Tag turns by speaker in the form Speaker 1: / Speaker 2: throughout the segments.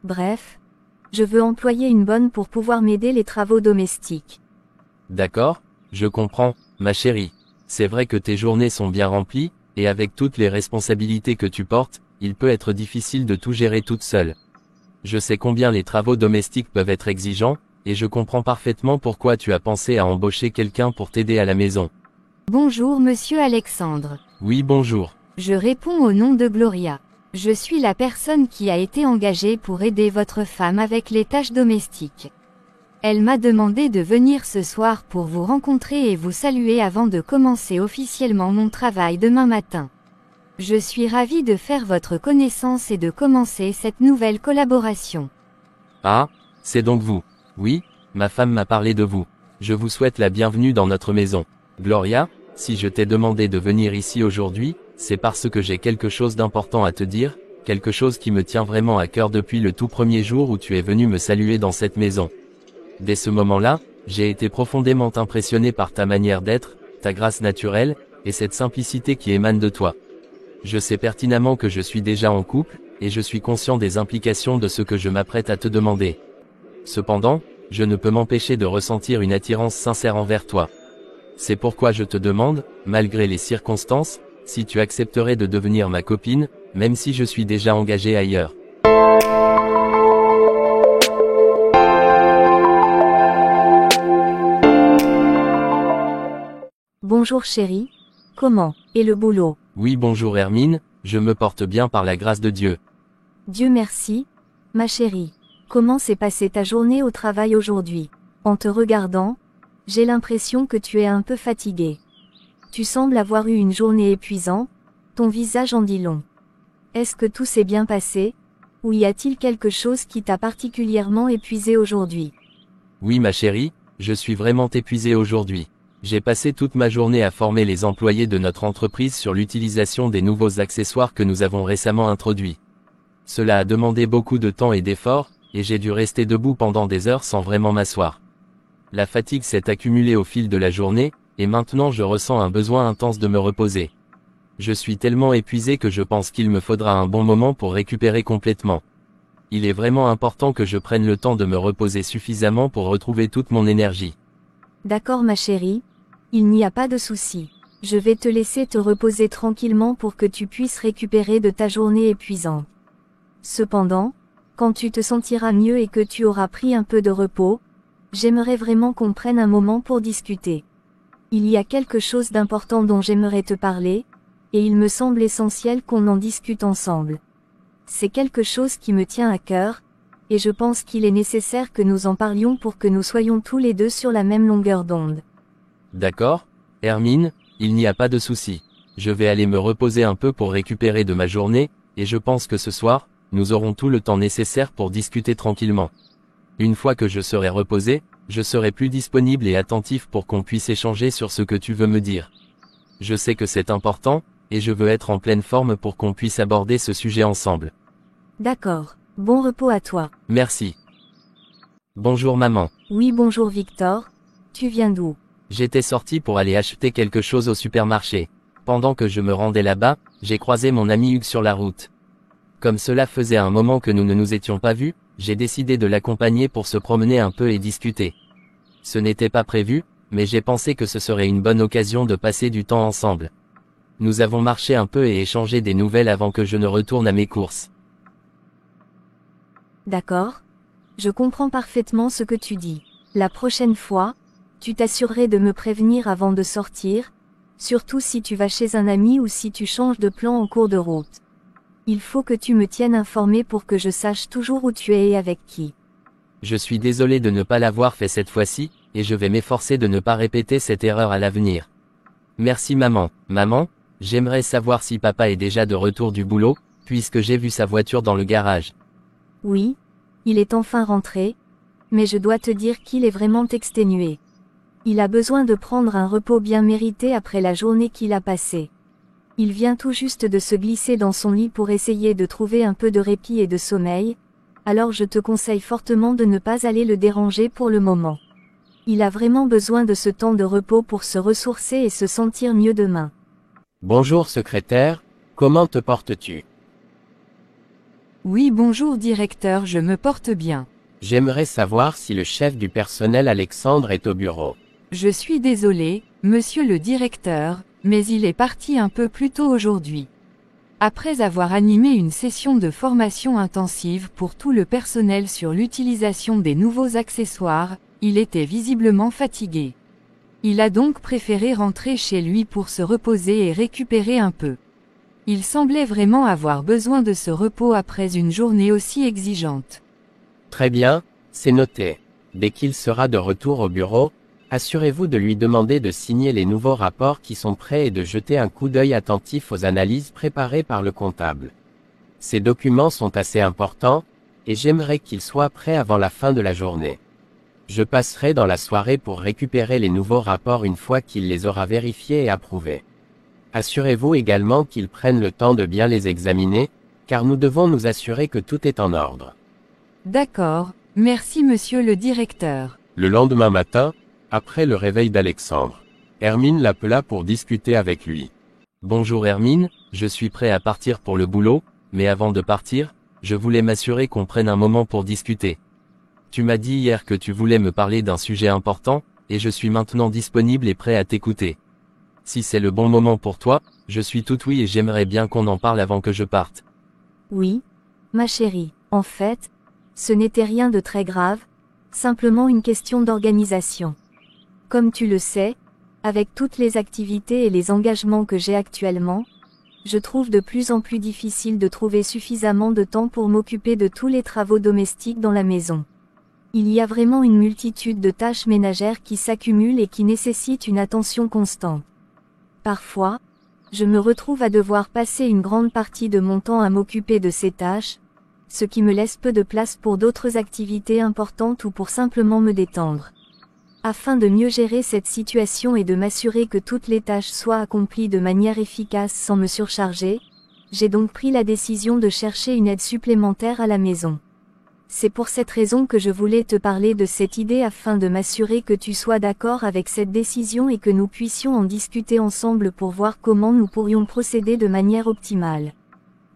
Speaker 1: Bref, je veux employer une bonne pour pouvoir m'aider les travaux domestiques.
Speaker 2: D'accord, je comprends, ma chérie. C'est vrai que tes journées sont bien remplies, et avec toutes les responsabilités que tu portes, il peut être difficile de tout gérer toute seule. Je sais combien les travaux domestiques peuvent être exigeants, et je comprends parfaitement pourquoi tu as pensé à embaucher quelqu'un pour t'aider à la maison.
Speaker 1: Bonjour monsieur Alexandre.
Speaker 2: Oui, bonjour.
Speaker 1: Je réponds au nom de Gloria. Je suis la personne qui a été engagée pour aider votre femme avec les tâches domestiques. Elle m'a demandé de venir ce soir pour vous rencontrer et vous saluer avant de commencer officiellement mon travail demain matin. Je suis ravie de faire votre connaissance et de commencer cette nouvelle collaboration.
Speaker 2: Ah, c'est donc vous. Oui, ma femme m'a parlé de vous. Je vous souhaite la bienvenue dans notre maison. Gloria, si je t'ai demandé de venir ici aujourd'hui, c'est parce que j'ai quelque chose d'important à te dire, quelque chose qui me tient vraiment à cœur depuis le tout premier jour où tu es venu me saluer dans cette maison. Dès ce moment-là, j'ai été profondément impressionné par ta manière d'être, ta grâce naturelle, et cette simplicité qui émane de toi. Je sais pertinemment que je suis déjà en couple, et je suis conscient des implications de ce que je m'apprête à te demander. Cependant, je ne peux m'empêcher de ressentir une attirance sincère envers toi. C'est pourquoi je te demande, malgré les circonstances, si tu accepterais de devenir ma copine, même si je suis déjà engagé ailleurs.
Speaker 1: Bonjour chérie. Comment est le boulot?
Speaker 2: Oui, bonjour Hermine, je me porte bien par la grâce de Dieu.
Speaker 1: Dieu merci, ma chérie. Comment s'est passée ta journée au travail aujourd'hui? En te regardant, j'ai l'impression que tu es un peu fatiguée. Tu sembles avoir eu une journée épuisante, ton visage en dit long. Est-ce que tout s'est bien passé, ou y a-t-il quelque chose qui t'a particulièrement épuisé aujourd'hui?
Speaker 2: Oui ma chérie, je suis vraiment épuisé aujourd'hui. J'ai passé toute ma journée à former les employés de notre entreprise sur l'utilisation des nouveaux accessoires que nous avons récemment introduits. Cela a demandé beaucoup de temps et d'efforts, et j'ai dû rester debout pendant des heures sans vraiment m'asseoir. La fatigue s'est accumulée au fil de la journée, et maintenant je ressens un besoin intense de me reposer. Je suis tellement épuisé que je pense qu'il me faudra un bon moment pour récupérer complètement. Il est vraiment important que je prenne le temps de me reposer suffisamment pour retrouver toute mon énergie.
Speaker 1: D'accord ma chérie, il n'y a pas de souci. Je vais te laisser te reposer tranquillement pour que tu puisses récupérer de ta journée épuisante. Cependant, quand tu te sentiras mieux et que tu auras pris un peu de repos, j'aimerais vraiment qu'on prenne un moment pour discuter. Il y a quelque chose d'important dont j'aimerais te parler, et il me semble essentiel qu'on en discute ensemble. C'est quelque chose qui me tient à cœur, et je pense qu'il est nécessaire que nous en parlions pour que nous soyons tous les deux sur la même longueur d'onde.
Speaker 2: D'accord, Hermine, il n'y a pas de souci. Je vais aller me reposer un peu pour récupérer de ma journée, et je pense que ce soir, nous aurons tout le temps nécessaire pour discuter tranquillement. Une fois que je serai reposé, je serai plus disponible et attentif pour qu'on puisse échanger sur ce que tu veux me dire. Je sais que c'est important, et je veux être en pleine forme pour qu'on puisse aborder ce sujet ensemble.
Speaker 1: D'accord. Bon repos à toi.
Speaker 2: Merci. Bonjour maman.
Speaker 1: Oui bonjour Victor. Tu viens d'où?
Speaker 2: J'étais sorti pour aller acheter quelque chose au supermarché. Pendant que je me rendais là-bas, j'ai croisé mon ami Hugues sur la route. Comme cela faisait un moment que nous ne nous étions pas vus, j'ai décidé de l'accompagner pour se promener un peu et discuter. Ce n'était pas prévu, mais j'ai pensé que ce serait une bonne occasion de passer du temps ensemble. Nous avons marché un peu et échangé des nouvelles avant que je ne retourne à mes courses.
Speaker 1: D'accord. Je comprends parfaitement ce que tu dis. La prochaine fois, tu t'assurerais de me prévenir avant de sortir, surtout si tu vas chez un ami ou si tu changes de plan en cours de route. Il faut que tu me tiennes informé pour que je sache toujours où tu es et avec qui.
Speaker 2: Je suis désolé de ne pas l'avoir fait cette fois-ci, et je vais m'efforcer de ne pas répéter cette erreur à l'avenir. Merci maman. Maman, j'aimerais savoir si papa est déjà de retour du boulot, puisque j'ai vu sa voiture dans le garage.
Speaker 1: Oui, il est enfin rentré, mais je dois te dire qu'il est vraiment exténué. Il a besoin de prendre un repos bien mérité après la journée qu'il a passée. Il vient tout juste de se glisser dans son lit pour essayer de trouver un peu de répit et de sommeil, alors je te conseille fortement de ne pas aller le déranger pour le moment. Il a vraiment besoin de ce temps de repos pour se ressourcer et se sentir mieux demain.
Speaker 3: Bonjour secrétaire, comment te portes-tu? Oui, bonjour directeur, je me porte bien.
Speaker 4: J'aimerais savoir si le chef du personnel Alexandre est au bureau.
Speaker 3: Je suis désolé, monsieur le directeur, mais il est parti un peu plus tôt aujourd'hui. Après avoir animé une session de formation intensive pour tout le personnel sur l'utilisation des nouveaux accessoires, il était visiblement fatigué. Il a donc préféré rentrer chez lui pour se reposer et récupérer un peu. Il semblait vraiment avoir besoin de ce repos après une journée aussi exigeante.
Speaker 4: Très bien, c'est noté. Dès qu'il sera de retour au bureau, assurez-vous de lui demander de signer les nouveaux rapports qui sont prêts et de jeter un coup d'œil attentif aux analyses préparées par le comptable. Ces documents sont assez importants, et j'aimerais qu'ils soient prêts avant la fin de la journée. Je passerai dans la soirée pour récupérer les nouveaux rapports une fois qu'il les aura vérifiés et approuvés. Assurez-vous également qu'ils prennent le temps de bien les examiner, car nous devons nous assurer que tout est en ordre.
Speaker 3: D'accord, merci monsieur le directeur.
Speaker 5: Le lendemain matin, après le réveil d'Alexandre, Hermine l'appela pour discuter avec lui.
Speaker 2: Bonjour Hermine, je suis prêt à partir pour le boulot, mais avant de partir, je voulais m'assurer qu'on prenne un moment pour discuter. Tu m'as dit hier que tu voulais me parler d'un sujet important, et je suis maintenant disponible et prêt à t'écouter. Si c'est le bon moment pour toi, je suis tout oui et j'aimerais bien qu'on en parle avant que je parte.
Speaker 1: Oui, ma chérie, en fait, ce n'était rien de très grave, simplement une question d'organisation. Comme tu le sais, avec toutes les activités et les engagements que j'ai actuellement, je trouve de plus en plus difficile de trouver suffisamment de temps pour m'occuper de tous les travaux domestiques dans la maison. Il y a vraiment une multitude de tâches ménagères qui s'accumulent et qui nécessitent une attention constante. Parfois, je me retrouve à devoir passer une grande partie de mon temps à m'occuper de ces tâches, ce qui me laisse peu de place pour d'autres activités importantes ou pour simplement me détendre. Afin de mieux gérer cette situation et de m'assurer que toutes les tâches soient accomplies de manière efficace sans me surcharger, j'ai donc pris la décision de chercher une aide supplémentaire à la maison. C'est pour cette raison que je voulais te parler de cette idée afin de m'assurer que tu sois d'accord avec cette décision et que nous puissions en discuter ensemble pour voir comment nous pourrions procéder de manière optimale.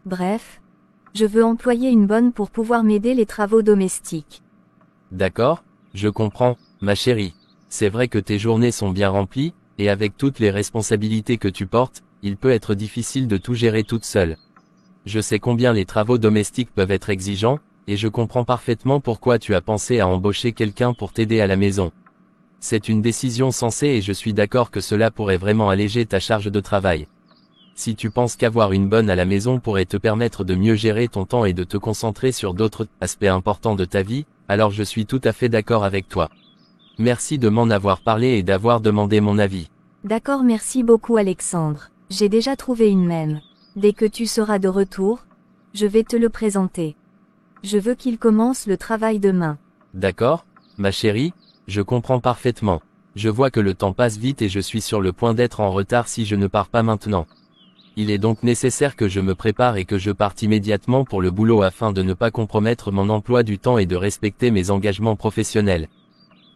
Speaker 1: Bref, je veux employer une bonne pour pouvoir m'aider les travaux domestiques.
Speaker 2: D'accord, je comprends, ma chérie. C'est vrai que tes journées sont bien remplies, et avec toutes les responsabilités que tu portes, il peut être difficile de tout gérer toute seule. Je sais combien les travaux domestiques peuvent être exigeants, et je comprends parfaitement pourquoi tu as pensé à embaucher quelqu'un pour t'aider à la maison. C'est une décision sensée et je suis d'accord que cela pourrait vraiment alléger ta charge de travail. Si tu penses qu'avoir une bonne à la maison pourrait te permettre de mieux gérer ton temps et de te concentrer sur d'autres aspects importants de ta vie, alors je suis tout à fait d'accord avec toi. Merci de m'en avoir parlé et d'avoir demandé mon avis.
Speaker 1: D'accord, merci beaucoup Alexandre. J'ai déjà trouvé une même. Dès que tu seras de retour, je vais te le présenter. Je veux qu'il commence le travail demain.
Speaker 2: D'accord, ma chérie, je comprends parfaitement. Je vois que le temps passe vite et je suis sur le point d'être en retard si je ne pars pas maintenant. Il est donc nécessaire que je me prépare et que je parte immédiatement pour le boulot afin de ne pas compromettre mon emploi du temps et de respecter mes engagements professionnels.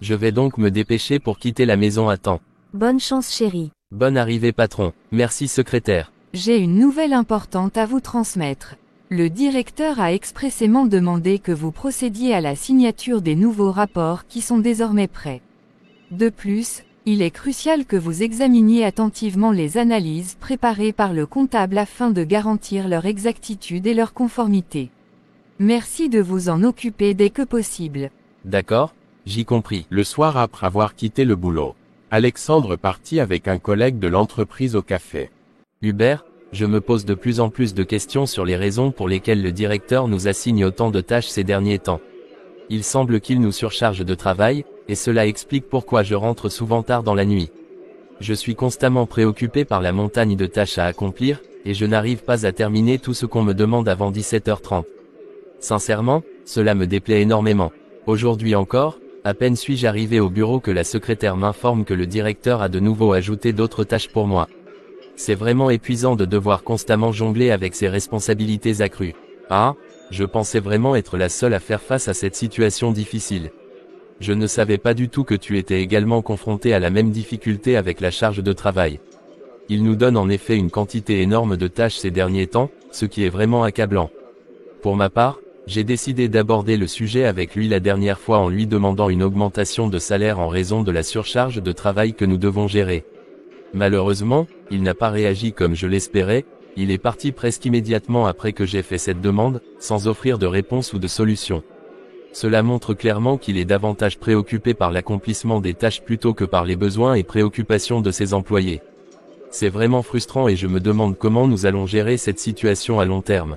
Speaker 2: Je vais donc me dépêcher pour quitter la maison à temps.
Speaker 1: Bonne chance chérie.
Speaker 2: Bonne arrivée patron. Merci secrétaire.
Speaker 3: J'ai une nouvelle importante à vous transmettre. Le directeur a expressément demandé que vous procédiez à la signature des nouveaux rapports qui sont désormais prêts. De plus, il est crucial que vous examiniez attentivement les analyses préparées par le comptable afin de garantir leur exactitude et leur conformité. Merci de vous en occuper dès que possible.
Speaker 2: D'accord, j'y compris.
Speaker 5: Le soir après avoir quitté le boulot, Alexandre partit avec un collègue de l'entreprise au café.
Speaker 2: Hubert, je me pose de plus en plus de questions sur les raisons pour lesquelles le directeur nous assigne autant de tâches ces derniers temps. Il semble qu'il nous surcharge de travail, et cela explique pourquoi je rentre souvent tard dans la nuit. Je suis constamment préoccupé par la montagne de tâches à accomplir, et je n'arrive pas à terminer tout ce qu'on me demande avant 17h30. Sincèrement, cela me déplaît énormément. Aujourd'hui encore, à peine suis-je arrivé au bureau que la secrétaire m'informe que le directeur a de nouveau ajouté d'autres tâches pour moi. C'est vraiment épuisant de devoir constamment jongler avec ces responsabilités accrues. Ah, je pensais vraiment être la seule à faire face à cette situation difficile. Je ne savais pas du tout que tu étais également confronté à la même difficulté avec la charge de travail. Il nous donne en effet une quantité énorme de tâches ces derniers temps, ce qui est vraiment accablant. Pour ma part, j'ai décidé d'aborder le sujet avec lui la dernière fois en lui demandant une augmentation de salaire en raison de la surcharge de travail que nous devons gérer. Malheureusement, il n'a pas réagi comme je l'espérais, il est parti presque immédiatement après que j'ai fait cette demande, sans offrir de réponse ou de solution. Cela montre clairement qu'il est davantage préoccupé par l'accomplissement des tâches plutôt que par les besoins et préoccupations de ses employés. C'est vraiment frustrant et je me demande comment nous allons gérer cette situation à long terme.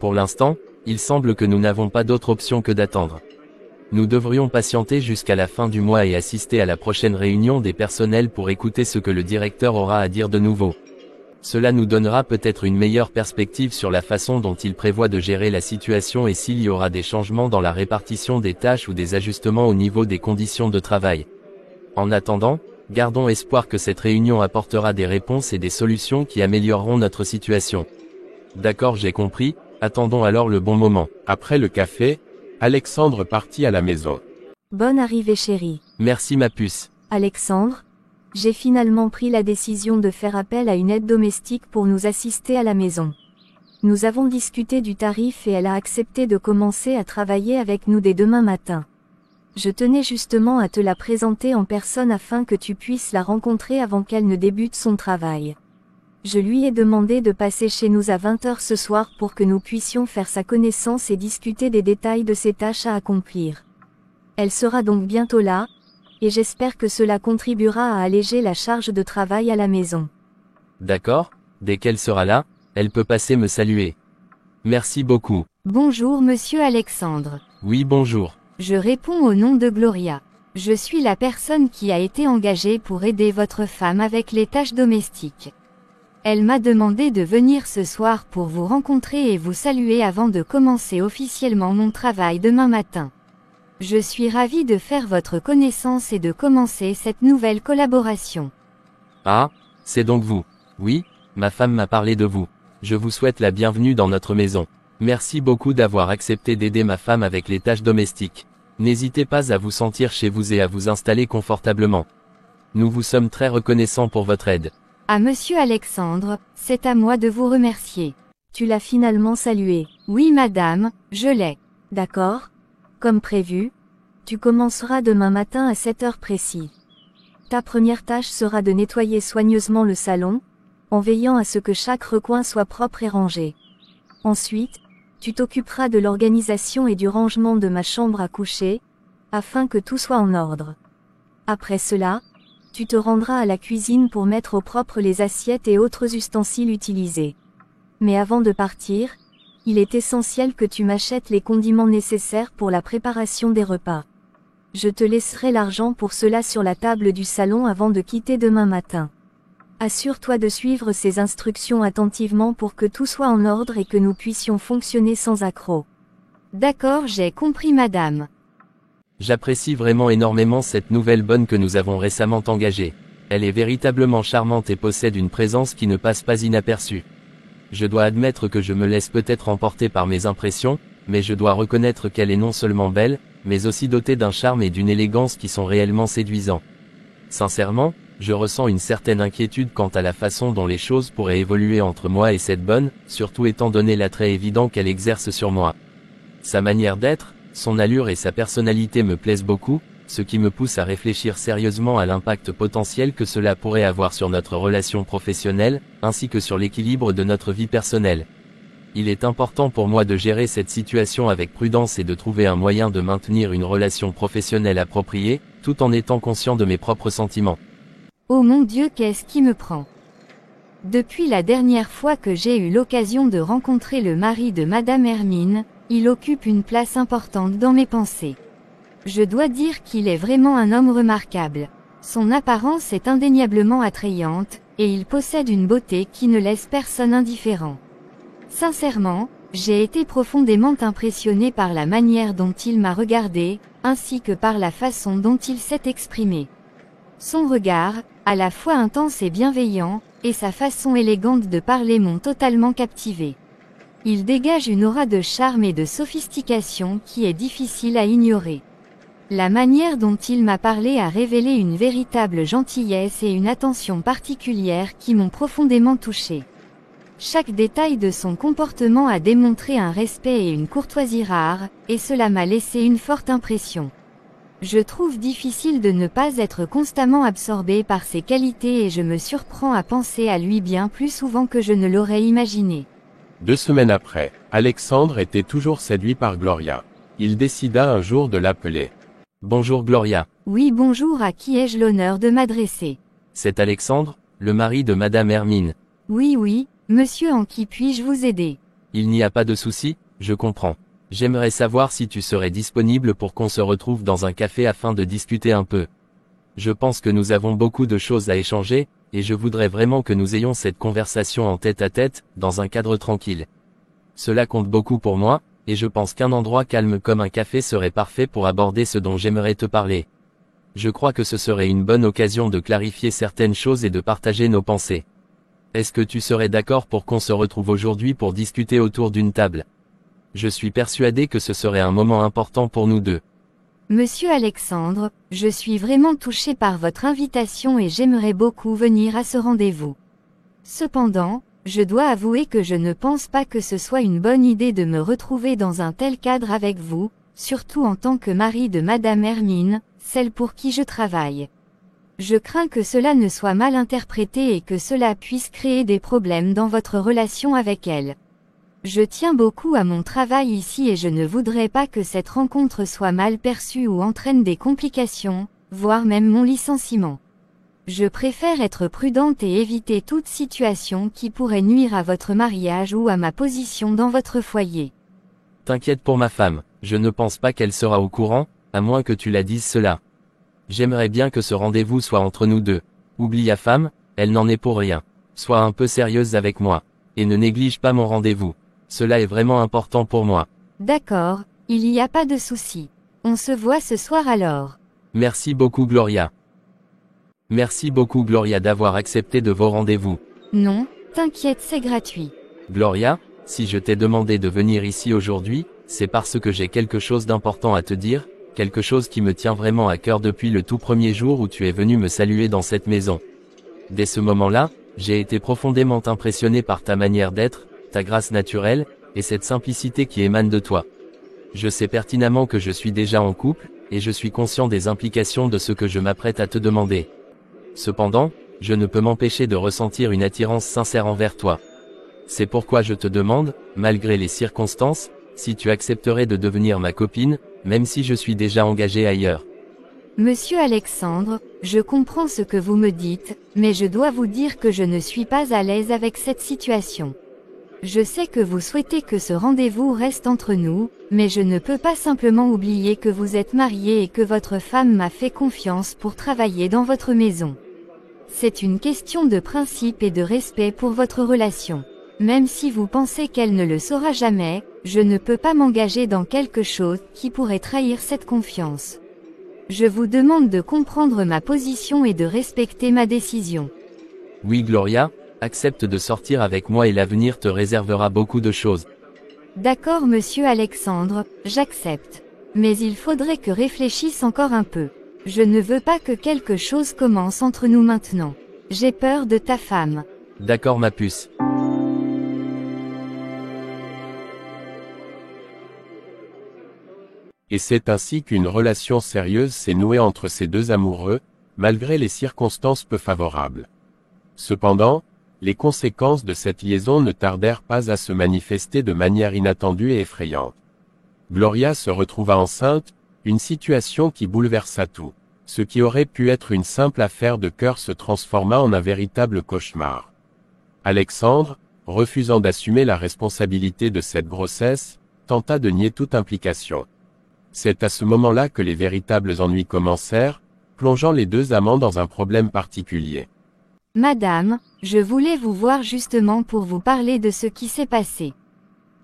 Speaker 2: Pour l'instant, il semble que nous n'avons pas d'autre option que d'attendre. Nous devrions patienter jusqu'à la fin du mois et assister à la prochaine réunion des personnels pour écouter ce que le directeur aura à dire de nouveau. Cela nous donnera peut-être une meilleure perspective sur la façon dont il prévoit de gérer la situation et s'il y aura des changements dans la répartition des tâches ou des ajustements au niveau des conditions de travail. En attendant, gardons espoir que cette réunion apportera des réponses et des solutions qui amélioreront notre situation. D'accord, j'ai compris, attendons alors le bon moment.
Speaker 5: Après le café, Alexandre partit à la maison.
Speaker 1: Bonne arrivée chérie.
Speaker 2: Merci ma puce.
Speaker 1: Alexandre, j'ai finalement pris la décision de faire appel à une aide domestique pour nous assister à la maison. Nous avons discuté du tarif et elle a accepté de commencer à travailler avec nous dès demain matin. Je tenais justement à te la présenter en personne afin que tu puisses la rencontrer avant qu'elle ne débute son travail. Je lui ai demandé de passer chez nous à 20h ce soir pour que nous puissions faire sa connaissance et discuter des détails de ses tâches à accomplir. Elle sera donc bientôt là, et j'espère que cela contribuera à alléger la charge de travail à la maison.
Speaker 2: D'accord, dès qu'elle sera là, elle peut passer me saluer. Merci beaucoup.
Speaker 3: Bonjour monsieur Alexandre.
Speaker 2: Oui, bonjour.
Speaker 3: Je réponds au nom de Gloria. Je suis la personne qui a été engagée pour aider votre femme avec les tâches domestiques. Elle m'a demandé de venir ce soir pour vous rencontrer et vous saluer avant de commencer officiellement mon travail demain matin. Je suis ravie de faire votre connaissance et de commencer cette nouvelle collaboration.
Speaker 2: Ah, c'est donc vous. Oui, ma femme m'a parlé de vous. Je vous souhaite la bienvenue dans notre maison. Merci beaucoup d'avoir accepté d'aider ma femme avec les tâches domestiques. N'hésitez pas à vous sentir chez vous et à vous installer confortablement. Nous vous sommes très reconnaissants pour votre aide.
Speaker 3: À monsieur Alexandre, c'est à moi de vous remercier.
Speaker 1: Tu l'as finalement salué.
Speaker 3: Oui madame, je l'ai.
Speaker 1: D'accord. Comme prévu, tu commenceras demain matin à 7h précis. Ta première tâche sera de nettoyer soigneusement le salon, en veillant à ce que chaque recoin soit propre et rangé. Ensuite, tu t'occuperas de l'organisation et du rangement de ma chambre à coucher, afin que tout soit en ordre. Après cela, tu te rendras à la cuisine pour mettre au propre les assiettes et autres ustensiles utilisés. Mais avant de partir, il est essentiel que tu m'achètes les condiments nécessaires pour la préparation des repas. Je te laisserai l'argent pour cela sur la table du salon avant de quitter demain matin. Assure-toi de suivre ces instructions attentivement pour que tout soit en ordre et que nous puissions fonctionner sans accroc.
Speaker 3: D'accord, j'ai compris madame.
Speaker 2: J'apprécie vraiment énormément cette nouvelle bonne que nous avons récemment engagée. Elle est véritablement charmante et possède une présence qui ne passe pas inaperçue. Je dois admettre que je me laisse peut-être emporter par mes impressions, mais je dois reconnaître qu'elle est non seulement belle, mais aussi dotée d'un charme et d'une élégance qui sont réellement séduisants. Sincèrement, je ressens une certaine inquiétude quant à la façon dont les choses pourraient évoluer entre moi et cette bonne, surtout étant donné l'attrait évident qu'elle exerce sur moi. Sa manière d'être, son allure et sa personnalité me plaisent beaucoup, ce qui me pousse à réfléchir sérieusement à l'impact potentiel que cela pourrait avoir sur notre relation professionnelle, ainsi que sur l'équilibre de notre vie personnelle. Il est important pour moi de gérer cette situation avec prudence et de trouver un moyen de maintenir une relation professionnelle appropriée, tout en étant conscient de mes propres sentiments.
Speaker 3: Oh mon Dieu, qu'est-ce qui me prend? Depuis la dernière fois que j'ai eu l'occasion de rencontrer le mari de Madame Hermine, il occupe une place importante dans mes pensées. Je dois dire qu'il est vraiment un homme remarquable. Son apparence est indéniablement attrayante, et il possède une beauté qui ne laisse personne indifférent. Sincèrement, j'ai été profondément impressionné par la manière dont il m'a regardé, ainsi que par la façon dont il s'est exprimé. Son regard, à la fois intense et bienveillant, et sa façon élégante de parler m'ont totalement captivé. Il dégage une aura de charme et de sophistication qui est difficile à ignorer. La manière dont il m'a parlé a révélé une véritable gentillesse et une attention particulière qui m'ont profondément touchée. Chaque détail de son comportement a démontré un respect et une courtoisie rares, et cela m'a laissé une forte impression. Je trouve difficile de ne pas être constamment absorbé par ses qualités et je me surprends à penser à lui bien plus souvent que je ne l'aurais imaginé.
Speaker 5: 2 semaines après, Alexandre était toujours séduit par Gloria. Il décida un jour de l'appeler.
Speaker 2: Bonjour Gloria.
Speaker 3: Oui, bonjour, à qui ai-je l'honneur de m'adresser?
Speaker 2: C'est Alexandre, le mari de Madame Hermine.
Speaker 3: Oui, monsieur, en qui puis-je vous aider?
Speaker 2: Il n'y a pas de souci, je comprends. J'aimerais savoir si tu serais disponible pour qu'on se retrouve dans un café afin de discuter un peu. Je pense que nous avons beaucoup de choses à échanger, et je voudrais vraiment que nous ayons cette conversation en tête-à-tête, dans un cadre tranquille. Cela compte beaucoup pour moi, et je pense qu'un endroit calme comme un café serait parfait pour aborder ce dont j'aimerais te parler. Je crois que ce serait une bonne occasion de clarifier certaines choses et de partager nos pensées. Est-ce que tu serais d'accord pour qu'on se retrouve aujourd'hui pour discuter autour d'une table? Je suis persuadé que ce serait un moment important pour nous deux.
Speaker 3: Monsieur Alexandre, je suis vraiment touché par votre invitation et j'aimerais beaucoup venir à ce rendez-vous. Cependant, je dois avouer que je ne pense pas que ce soit une bonne idée de me retrouver dans un tel cadre avec vous, surtout en tant que mari de Madame Hermine, celle pour qui je travaille. Je crains que cela ne soit mal interprété et que cela puisse créer des problèmes dans votre relation avec elle. Je tiens beaucoup à mon travail ici et je ne voudrais pas que cette rencontre soit mal perçue ou entraîne des complications, voire même mon licenciement. Je préfère être prudente et éviter toute situation qui pourrait nuire à votre mariage ou à ma position dans votre foyer.
Speaker 2: T'inquiète pour ma femme, je ne pense pas qu'elle sera au courant, à moins que tu la dises cela. J'aimerais bien que ce rendez-vous soit entre nous deux. Oublie la femme, elle n'en est pour rien. Sois un peu sérieuse avec moi. Et ne néglige pas mon rendez-vous. Cela est vraiment important pour moi.
Speaker 3: D'accord, il n'y a pas de souci. On se voit ce soir alors.
Speaker 2: Merci beaucoup Gloria. Merci beaucoup Gloria d'avoir accepté de vos rendez-vous.
Speaker 3: Non, t'inquiète, c'est gratuit.
Speaker 2: Gloria, si je t'ai demandé de venir ici aujourd'hui, c'est parce que j'ai quelque chose d'important à te dire, quelque chose qui me tient vraiment à cœur depuis le tout premier jour où tu es venu me saluer dans cette maison. Dès ce moment-là, j'ai été profondément impressionné par ta manière d'être, ta grâce naturelle, et cette simplicité qui émane de toi. Je sais pertinemment que je suis déjà en couple, et je suis conscient des implications de ce que je m'apprête à te demander. Cependant, je ne peux m'empêcher de ressentir une attirance sincère envers toi. C'est pourquoi je te demande, malgré les circonstances, si tu accepterais de devenir ma copine, même si je suis déjà engagé ailleurs.
Speaker 3: Monsieur Alexandre, je comprends ce que vous me dites, mais je dois vous dire que je ne suis pas à l'aise avec cette situation. Je sais que vous souhaitez que ce rendez-vous reste entre nous, mais je ne peux pas simplement oublier que vous êtes marié et que votre femme m'a fait confiance pour travailler dans votre maison. C'est une question de principe et de respect pour votre relation. Même si vous pensez qu'elle ne le saura jamais, je ne peux pas m'engager dans quelque chose qui pourrait trahir cette confiance. Je vous demande de comprendre ma position et de respecter ma décision.
Speaker 2: Oui Gloria, accepte de sortir avec moi et l'avenir te réservera beaucoup de choses.
Speaker 3: D'accord monsieur Alexandre, j'accepte. Mais il faudrait que réfléchisse encore un peu. Je ne veux pas que quelque chose commence entre nous maintenant. J'ai peur de ta femme.
Speaker 2: D'accord ma puce.
Speaker 5: Et c'est ainsi qu'une relation sérieuse s'est nouée entre ces deux amoureux, malgré les circonstances peu favorables. Cependant, les conséquences de cette liaison ne tardèrent pas à se manifester de manière inattendue et effrayante. Gloria se retrouva enceinte, une situation qui bouleversa tout. Ce qui aurait pu être une simple affaire de cœur se transforma en un véritable cauchemar. Alexandre, refusant d'assumer la responsabilité de cette grossesse, tenta de nier toute implication. C'est à ce moment-là que les véritables ennuis commencèrent, plongeant les deux amants dans un problème particulier.
Speaker 3: Madame, je voulais vous voir justement pour vous parler de ce qui s'est passé.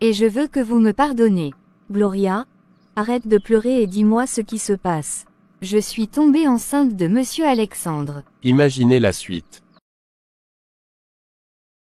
Speaker 3: Et je veux que vous me pardonnez.
Speaker 1: Gloria, arrête de pleurer et dis-moi ce qui se passe.
Speaker 3: Je suis tombée enceinte de monsieur Alexandre.
Speaker 5: Imaginez la suite.